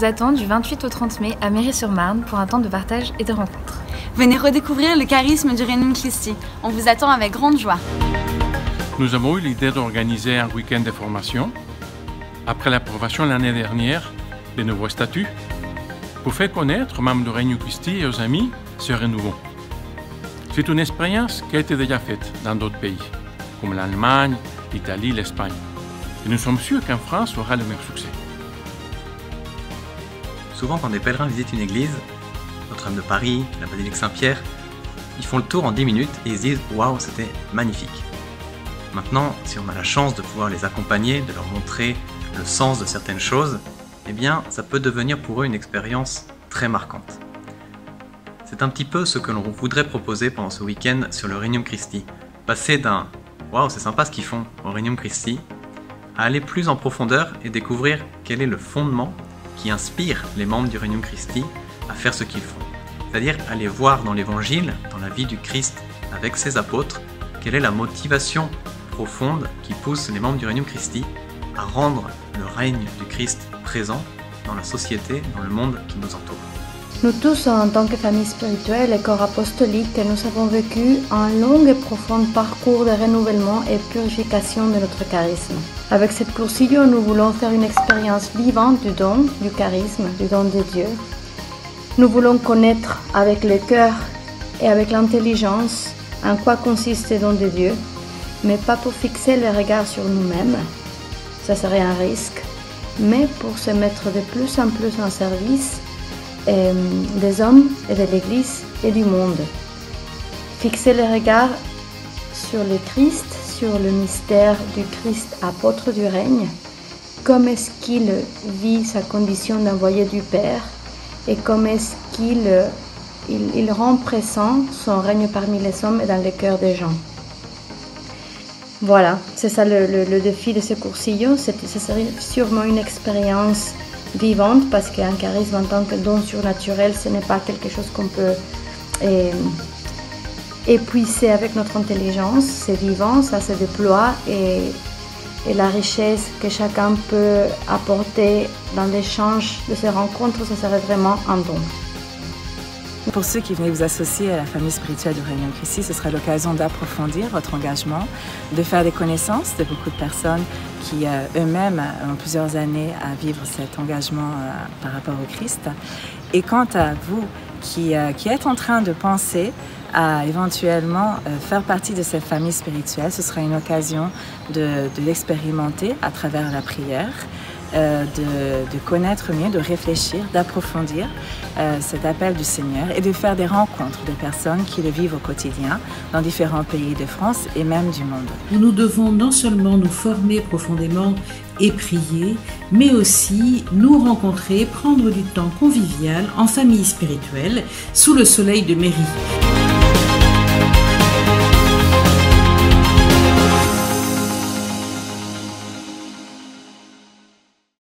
vous attend du 28 au 30 mai à Méry-sur-Marne pour un temps de partage et de rencontres. Venez redécouvrir le charisme du Regnum Christi. On vous attend avec grande joie. Nous avons eu l'idée d'organiser un week-end de formation après l'approbation l'année dernière des nouveaux statuts pour faire connaître aux membres du Regnum Christi et aux amis ce renouveau. C'est une expérience qui a été déjà faite dans d'autres pays, comme l'Allemagne, l'Italie, l'Espagne. Et nous sommes sûrs qu'en France aura le même succès. Souvent, quand des pèlerins visitent une église, Notre-Dame de Paris, la basilique Saint-Pierre, ils font le tour en 10 minutes et ils se disent « Waouh, c'était magnifique !» Maintenant, si on a la chance de pouvoir les accompagner, de leur montrer le sens de certaines choses, eh bien, ça peut devenir pour eux une expérience très marquante. C'est un petit peu ce que l'on voudrait proposer pendant ce week-end sur le Regnum Christi. Passer d'un « Waouh, c'est sympa ce qu'ils font au Regnum Christi » à aller plus en profondeur et découvrir quel est le fondement qui inspire les membres du Regnum Christi à faire ce qu'ils font. C'est-à-dire aller voir dans l'Évangile, dans la vie du Christ avec ses apôtres, quelle est la motivation profonde qui pousse les membres du Regnum Christi à rendre le règne du Christ présent dans la société, dans le monde qui nous entoure. Nous tous, en tant que famille spirituelle et corps apostolique, nous avons vécu un long et profond parcours de renouvellement et purification de notre charisme. Avec cette Cursillo, nous voulons faire une expérience vivante du don, du charisme, du don de Dieu. Nous voulons connaître avec le cœur et avec l'intelligence en quoi consiste le don de Dieu, mais pas pour fixer le regard sur nous-mêmes, ça serait un risque, mais pour se mettre de plus en plus en service des hommes et de l'Église et du monde. Fixer le regard sur le Christ, sur le mystère du Christ apôtre du règne, comment est-ce qu'il vit sa condition d'envoyé du Père et comment est-ce qu'il rend présent son règne parmi les hommes et dans le cœur des gens. Voilà, c'est ça le défi de ce Cursillo. Ce serait sûrement une expérience vivante parce qu'un charisme en tant que don surnaturel, ce n'est pas quelque chose qu'on peut épuiser avec notre intelligence. C'est vivant, ça se déploie et la richesse que chacun peut apporter dans l'échange de ces rencontres, ça serait vraiment un don. Pour ceux qui venaient vous associer à la famille spirituelle du Regnum Christi, ce sera l'occasion d'approfondir votre engagement, de faire des connaissances de beaucoup de personnes qui eux-mêmes ont plusieurs années à vivre cet engagement par rapport au Christ. Et quant à vous qui êtes en train de penser à éventuellement faire partie de cette famille spirituelle, ce sera une occasion de l'expérimenter à travers la prière, de connaître mieux, de réfléchir, d'approfondir cet appel du Seigneur et de faire des rencontres de personnes qui le vivent au quotidien dans différents pays de France et même du monde. Nous devons non seulement nous former profondément et prier, mais aussi nous rencontrer, prendre du temps convivial en famille spirituelle sous le soleil de Méry.